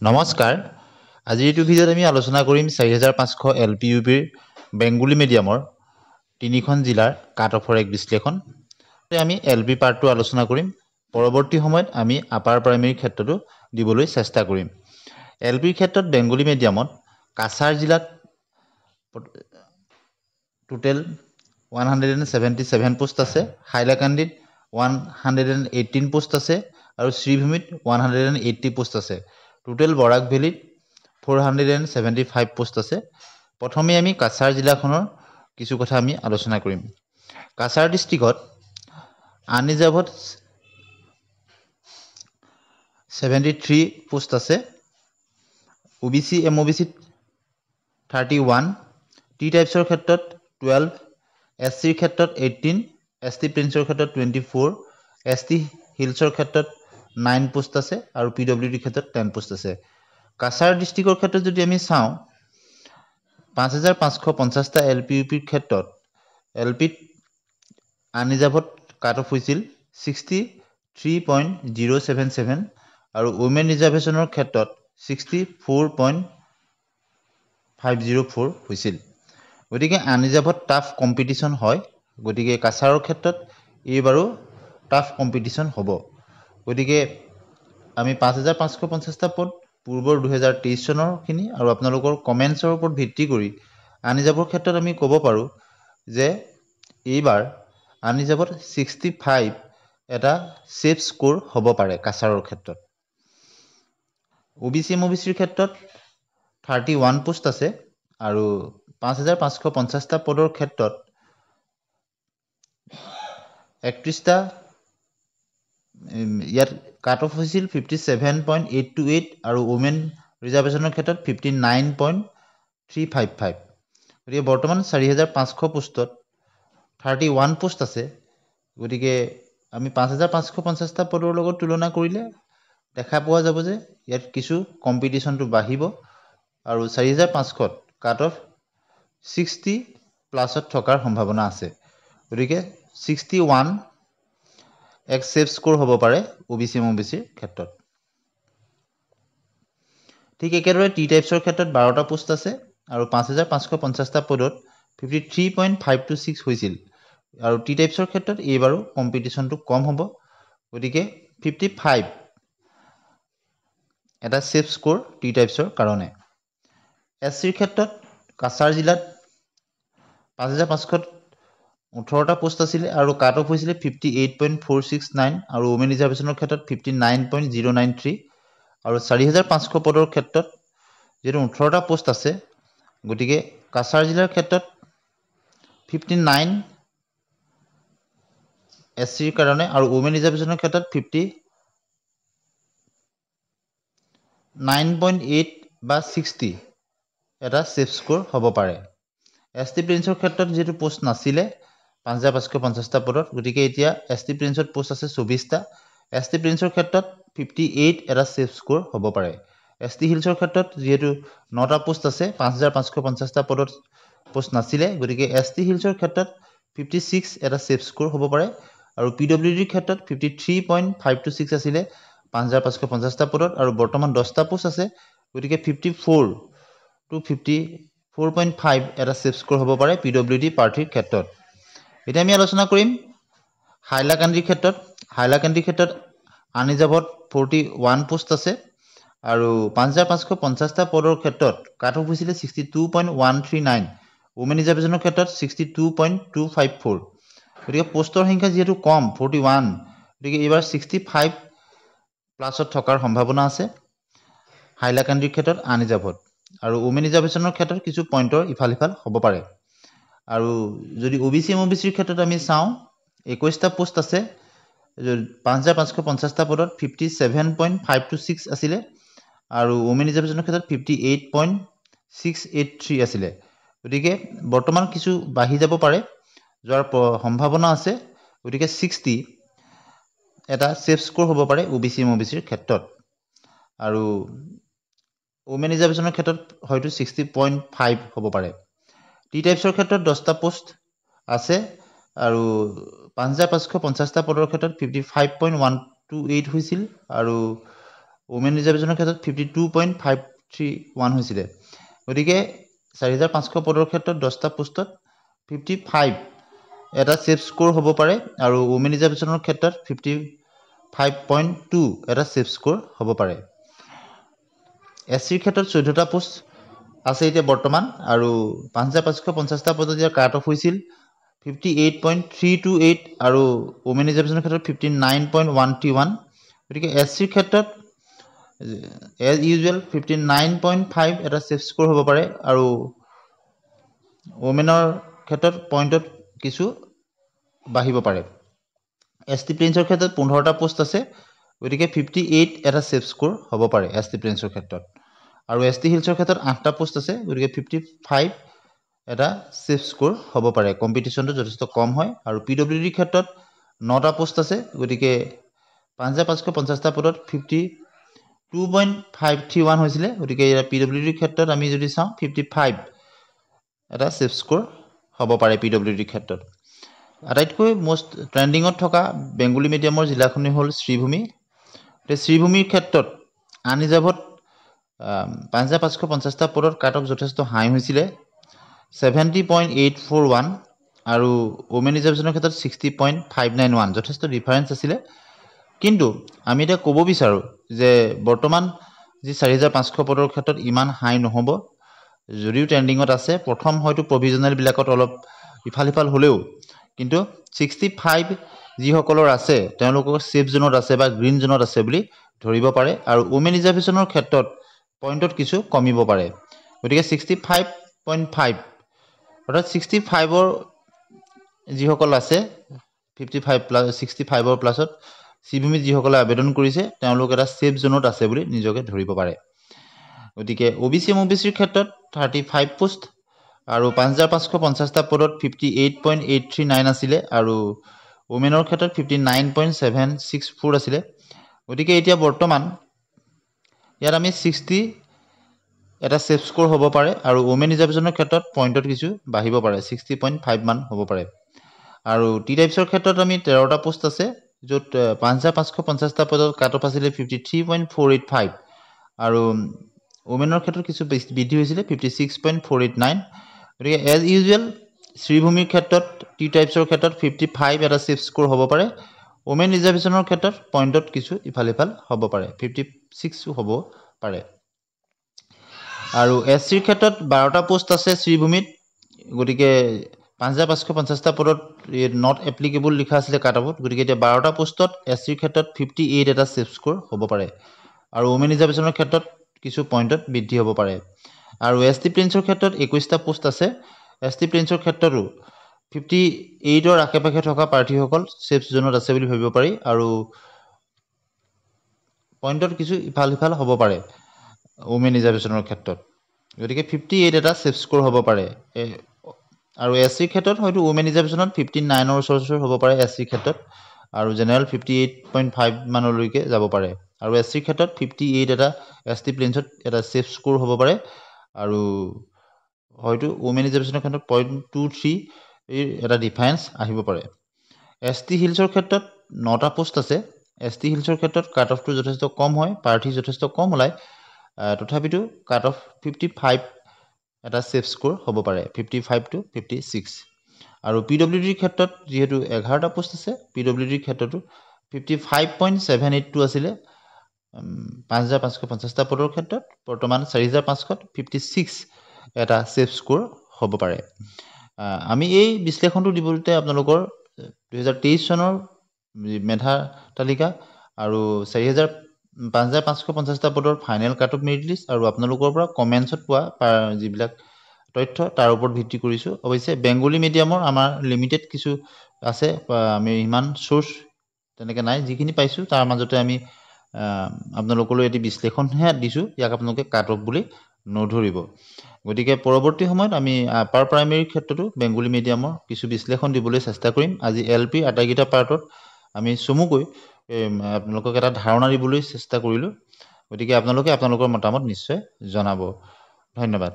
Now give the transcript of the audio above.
নমস্কাৰ আজি এইটো ভিডিঅ'ত আমি আলোচনা কৰিম 4500 এলপিইউপিৰ বেংগলী মিডিয়ামৰ তিনিখন জিলাৰ কাট অফৰ এক বিশ্লেষণ আমি এলপি পাৰ্টটো আলোচনা কৰিম পৰৱৰ্তী সময়ত আমি আপাৰ প্ৰাইমেৰী ক্ষেত্ৰটো দিবলৈ চেষ্টা কৰিম এলপিৰ ক্ষেত্ৰত বেংগলী মিডিয়ামত কাছাৰ জিলাত টোটেল 177 পোষ্ট আছে হাইলাকান্দিত 118 পোষ্ট আছে আৰু শ্ৰীভূমিত 180 পোষ্ট আছে টোটেল বৰাক ভেলীত 475 পোষ্ট আছে প্ৰথমে আমি কাছাৰ জিলাখনৰ কিছু কথা আমি আলোচনা কৰিম কাছাৰ ডিস্ট্ৰিক্টত আনৰিজাৰ্ভড 73 পোষ্ট আছে ওবিসি এমওবিসি 31 টি টাইপছৰ ক্ষেত্ৰত 12 এসচিৰ ক্ষেত্ৰত 18 এসটি প্ৰিন্সৰ ক্ষেত্ৰত 24 এসটি হিলছৰ ক্ষেত্ৰত 9 পোষ্ট আছে আৰু পিডব্লিউডি ক্ষেত্ৰত 10 পোষ্ট আছে কাছাৰ ডিস্ট্ৰিক্টৰ ক্ষেত্ৰত যদি আমি চাওঁ 5550টা এলপিইউপিৰ ক্ষেত্ৰত এলপিত আনৰিজাৰ্ভড কাট অফ হৈছিল 63.077 আৰু ওমেন ৰিজাৰ্ভেশ্যনৰ ক্ষেত্ৰত 64.504 হৈছিল গতিকে আনৰিজাৰ্ভড টাফ কম্পিটিশন হয় গতিকে কাছাৰৰ ক্ষেত্ৰত এইবাৰো টাফ কম্পিটিশন হ'ব গতিকে আমি 5550টা পদ পূৰ্বৰ 2023 চনৰ খিনি আৰু আপোনালোকৰ কমেন্টছৰ ওপৰত ভিত্তি কৰি আনৰিজাৰ্ভৰ ক্ষেত্ৰত আমি ক'ব পাৰো যে এইবাৰ আনৰিজাৰ্ভড 65 এটা সেফ স্কোৰ হ'ব পাৰে কাছাৰৰ ক্ষেত্ৰত ওবিসি এমওবিসিৰ ক্ষেত্ৰত 31 পোষ্ট আছে আৰু 5550টা পদৰ ক্ষেত্ৰত 31টা ইয়াত কাট অফ হৈছিল 57.828 আৰু ওমেন ৰিজাৰ্ভেশ্যনৰ ক্ষেত্ৰত 59.355 গতিকে বৰ্তমান 4500 পোষ্টত 31 পোষ্ট আছে গতিকে আমি 5550টা পদৰ লগত তুলনা কৰিলে দেখা পোৱা যাব যে ইয়াত কিছু কম্পিটিশনটো বাঢ়িব আৰু 4500ত কাট অফ 60 প্লাছত থকাৰ সম্ভাৱনা আছে গতিকে 61 এক সেফ স্কোৰ হ'ব পাৰে ওবিসি এমওবিসিৰ ক্ষেত্ৰত ঠিক একেদৰে টি টাইপছৰ ক্ষেত্ৰত 12টা পোষ্ট আছে আৰু 5550টা পদত 53.526 হৈছিল আৰু টি টাইপছৰ ক্ষেত্ৰত এইবাৰো কম্পিটিশনটো কম হ'ব গতিকে 55 এটা সেফ স্কোৰ টি টাইপছৰ কাৰণে এসচিৰ ক্ষেত্ৰত কাছাৰ জিলাত 5500ত 18টা পোষ্ট আছিল আৰু কাট অফ হৈছিল 58.469 আৰু ওমেন ৰিজাৰ্ভেশ্যনৰ ক্ষেত্ৰত 59.093 আৰু 4500 পদৰ ক্ষেত্ৰত যেটো 18টা পোষ্ট আছে গতিকে কাছাৰ জিলাৰ ক্ষেত্ৰত 59 এসচিৰ কাৰণে আৰু ওমেন ৰিজাৰ্ভেশ্যনৰ ক্ষেত্ৰত 59.8 বা 60 এটা সেফ স্কোৰ হ'ব পাৰে এসটি প্ৰিন্সৰ ক্ষেত্ৰত যেটো পোষ্ট নাছিলে 5550টা পদত গতিকে এতিয়া এসটি প্ৰিন্সত পোষ্ট আছে 24টা এসটি প্ৰিন্সৰ ক্ষেত্ৰত 58 এটা সেফ স্কোৰ হ'ব পাৰে এসটি হিলছৰ ক্ষেত্ৰত যেটো 9টা পোষ্ট আছে 5550টা পদত পোষ্ট নাছিলে গতিকে এসটি হিলছৰ ক্ষেত্ৰত 56 এটা সেফ স্কোৰ হ'ব পাৰে আৰু পিডব্লিউডিৰ ক্ষেত্ৰত 53.526 আছিল 5550টা পদত আৰু বৰ্তমান 10টা পোষ্ট আছে গতিকে 54 to 54.5 এটা সেফ স্কোৰ হ'ব পাৰে পিডব্লিউডি প্ৰাৰ্থীৰ ক্ষেত্ৰত এটা আমি আলোচনা কৰিম হাইলাকান্দিৰ ক্ষেত্ৰত আনৰিজাৰ্ভড 41 পোষ্ট আছে আৰু 5550টা পদৰ ক্ষেত্ৰত কাট অফ হৈছিল 62.139 ওমেন ৰিজাৰ্ভেশ্যনৰ ক্ষেত্ৰত 62.254 গতিকে পোষ্টৰ সংখ্যা যেহেতু কম 41 গতিকে এইবাৰ 65 প্লাছত থকাৰ সম্ভাৱনা আছে হাইলাকান্দিৰ ক্ষেত্ৰত আনৰিজাৰ্ভড আৰু ওমেন ৰিজাৰ্ভেশ্যনৰ ক্ষেত্ৰত কিছু পইণ্টৰ ইফাল হ'ব পাৰে আৰু যদি ওবিসি এমওবিসিৰ ক্ষেত্ৰত আমি চাওঁ 21টা পোষ্ট আছে 5550টা পদত 57.526 আছিল আৰু ওমেন ৰিজাৰ্ভেশ্যনৰ ক্ষেত্ৰত 58.683 আছিল গতিকে বৰ্তমান কিছু বাঢ়ি যাব পাৰে যোৱাৰ সম্ভাৱনা আছে গতিকে 60 এটা সেফ স্কোৰ হ'ব পাৰে ওবিসি এমওবিসিৰ ক্ষেত্ৰত আৰু ওমেন ৰিজাৰ্ভেশ্যনৰ ক্ষেত্ৰত হয়তো 60.5 হ'ব পাৰে টি টাইপছৰ ক্ষেত্ৰত 10টা পোষ্ট আছে আৰু 5550টা পদৰ ক্ষেত্ৰত 55.128 হৈছিল আৰু ওমেন ৰিজাৰ্ভেশ্যনৰ ক্ষেত্ৰত 52.531 হৈছিলে গতিকে 4500 পদৰ ক্ষেত্ৰত 10টা পোষ্টত 55 এটা ছেফ স্ক'ৰ হ'ব পাৰে আৰু ওমেন ৰিজাৰ্ভেশ্যনৰ ক্ষেত্ৰত 55.2 এটা ছেফ স্ক'ৰ হ'ব পাৰে এছচিৰ ক্ষেত্ৰত 14টা পোষ্ট আছে এতিয়া বৰ্তমান আৰু 5550টা পদত ইয়াৰ কাট অফ হৈছিল 58.328 আৰু ওমেন ৰিজাৰ্ভেশ্যনৰ ক্ষেত্ৰত 59.131 গতিকে এছচিৰ ক্ষেত্ৰত এজ ইউজুৱেল 59.5 এটা ছেফ স্ক'ৰ হ'ব পাৰে আৰু ওমেনৰ ক্ষেত্ৰত পইণ্টত কিছু বাঢ়িব পাৰে এছ টি প্লেইনছৰ ক্ষেত্ৰত 15টা পোষ্ট আছে গতিকে 58 এটা ছেফ স্ক'ৰ হ'ব পাৰে এছ টি প্লেইনছৰ ক্ষেত্ৰত আৰু এছ টি হিলছৰ ক্ষেত্ৰত 8টা পোষ্ট আছে গতিকে 55 এটা ছেফ স্ক'ৰ হ'ব পাৰে কম্পিটিশ্যনটো যথেষ্ট কম হয় আৰু পি ডব্লিউ ডিৰ ক্ষেত্ৰত 9টা পোষ্ট আছে গতিকে 5550টা পদত 52.531 হৈছিলে গতিকে পি ডব্লিউ ডিৰ ক্ষেত্ৰত আমি যদি চাওঁ 55 এটা ছেফ স্ক'ৰ হ'ব পাৰে পি ডব্লিউ ডিৰ ক্ষেত্ৰত আটাইতকৈ মষ্ট ট্ৰেণ্ডিঙত থকা বেংগলী মিডিয়ামৰ জিলাখনেই হ'ল শ্ৰীভূমি শ্ৰীভূমিৰ ক্ষেত্ৰত আনৰিজাৰ্ভত 5550টা পদত কাট অফ যথেষ্ট হাই হৈছিলে 70.841 আৰু ওমেন ৰিজাৰ্ভেশ্যনৰ ক্ষেত্ৰত 60.591 যথেষ্ট ডিফাৰেঞ্চ আছিলে কিন্তু আমি এতিয়া ক'ব বিচাৰোঁ যে বৰ্তমান যি 4500 পদৰ ক্ষেত্ৰত ইমান হাই নহ'ব যদিও ট্ৰেণ্ডিঙত আছে প্ৰথম হয়তো প্ৰভিজনেলবিলাকত অলপ ইফাল সিফাল হ'লেও কিন্তু 65 যিসকলৰ আছে তেওঁলোকৰ ছেফ জোনত আছে বা গ্ৰীণ জোনত আছে বুলি ধৰিব পাৰে আৰু ওমেন ৰিজাৰ্ভেশ্যনৰ ক্ষেত্ৰত পইণ্টত কিছু কমিব পাৰে গতিকে 65.5 অৰ্থাৎ 65ৰ যিসকল আছে 55 প্লাছ 65ৰ প্লাছত শ্ৰীভূমিত যিসকলে আবেদন কৰিছে তেওঁলোক এটা ছেফ জোনত আছে বুলি নিজকে ধৰিব পাৰে গতিকে OBC MOBCৰ ক্ষেত্ৰত 35 পোষ্ট আৰু 5550টা পদত 58.839 আছিলে আৰু ওমেনৰ ক্ষেত্ৰত 59.764 আছিলে গতিকে এতিয়া বৰ্তমান ইয়াত আমি 60 এটা ছেফ স্ক'ৰ হ'ব পাৰে আৰু ওমেন ৰিজাৰ্ভেশ্যনৰ ক্ষেত্ৰত পইণ্টত কিছু বাঢ়িব পাৰে 60.5 মান হ'ব পাৰে আৰু টি টাইপছৰ ক্ষেত্ৰত আমি 13টা পোষ্ট আছে য'ত 5550টা পদত কাট অফ আছিলে 53.485 আৰু ওমেনৰ ক্ষেত্ৰত কিছু বৃদ্ধি হৈছিলে 56.489 গতিকে এজ ইউজুৱেল শ্ৰীভূমিৰ ক্ষেত্ৰত টি টাইপছৰ ক্ষেত্ৰত 55 এটা ছেফ স্ক'ৰ হ'ব পাৰে ওমেন ৰিজাৰ্ভেশ্যনৰ ক্ষেত্ৰত পইণ্টত কিছু ইফাল সিফাল হ'ব পাৰে 56 হ'ব পাৰে আৰু এছ চিৰ ক্ষেত্ৰত 12টা পোষ্ট আছে শ্ৰীভূমিত গতিকে 5550টা পদত নট এপ্লিকেবল লিখা আছিলে কাট অফত গতিকে এতিয়া 12টা পোষ্টত এছ চিৰ ক্ষেত্ৰত 58 এটা ছেফ স্ক'ৰ হ'ব পাৰে আৰু ওমেন ৰিজাৰ্ভেশ্যনৰ ক্ষেত্ৰত কিছু পইণ্টত বৃদ্ধি হ'ব পাৰে আৰু এছ টি প্লেইনছৰ ক্ষেত্ৰত 21টা পোষ্ট আছে এছ টি প্লেইনছৰ ক্ষেত্ৰতো 58ৰ আশে পাশে থকা প্ৰাৰ্থীসকল ছেফ জোনত আছে বুলি ভাবিব পাৰি আৰু পইণ্টত কিছু ইফাল সিফাল হ'ব পাৰে ওমেন ৰিজাৰ্ভেশ্যনৰ ক্ষেত্ৰত গতিকে 58 এটা ছেফ স্ক'ৰ হ'ব পাৰে আৰু এছ চিৰ ক্ষেত্ৰত হয়তো ওমেন ৰিজাৰ্ভেশ্যনত 59ৰ ওচৰ হ'ব পাৰে এছ চিৰ ক্ষেত্ৰত আৰু জেনেৰেল 58.5 মানলৈকে যাব পাৰে আৰু এছ চিৰ ক্ষেত্ৰত 58 এটা এছ টি প্লেইনছত এটা ছেফ স্ক'ৰ হ'ব পাৰে আৰু হয়তো ওমেন ৰিজাৰ্ভেশ্যনৰ ক্ষেত্ৰত 0.23 এটা ডিফাৰেঞ্চ আহিব পাৰে এছ টি হিলছৰ ক্ষেত্ৰত 9টা পোষ্ট আছে এছ টি হিলছৰ ক্ষেত্ৰত কাট অফটো যথেষ্ট কম হয় প্ৰাৰ্থী যথেষ্ট কম ওলায় তথাপিতো কাট অফ 55 এটা ছেফ স্ক'ৰ হ'ব পাৰে 55 to 56 আৰু পি ডব্লিউ ডিৰ ক্ষেত্ৰত যিহেতু 11টা পোষ্ট আছে পি ডব্লিউ ডিৰ ক্ষেত্ৰতো 55.782 আছিলে 5550টা পদৰ ক্ষেত্ৰত বৰ্তমান 4500 56 এটা ছেফ স্ক'ৰ হ'ব পাৰে আমি এই বিশ্লেষণটো দিবলৈ আপোনালোকৰ 2023 চনৰ মেধা তালিকা আৰু 5550টা পদৰ final cut off merit list আৰু আপোনালোকৰ পৰা কমেণ্টছত পোৱা যিবিলাক তথ্য তাৰ ওপৰত ভিত্তি কৰিছোঁ অৱশ্যে বেংগলী মিডিয়ামৰ আমাৰ লিমিটেড কিছু আছে আমি ইমান চ'ৰ্চ তেনেকৈ নাই যিখিনি পাইছোঁ তাৰ মাজতে আমি আপোনালোকলৈ এটি বিশ্লেষণহে দিছোঁ ইয়াক আপোনালোকে কাট অফ বুলি নধৰিব গতিকে পৰৱৰ্তী সময়ত আমি আপাৰ প্ৰাইমেৰীৰ ক্ষেত্ৰতো বেংগলী মিডিয়ামৰ কিছু বিশ্লেষণ দিবলৈ চেষ্টা কৰিম আজি LP আটাইকেইটা পাৰ্টত আমি চমুকৈ আপোনালোকক এটা ধাৰণা দিবলৈ চেষ্টা কৰিলোঁ গতিকে আপোনালোকে আপোনালোকৰ মতামত নিশ্চয় জনাব ধন্যবাদ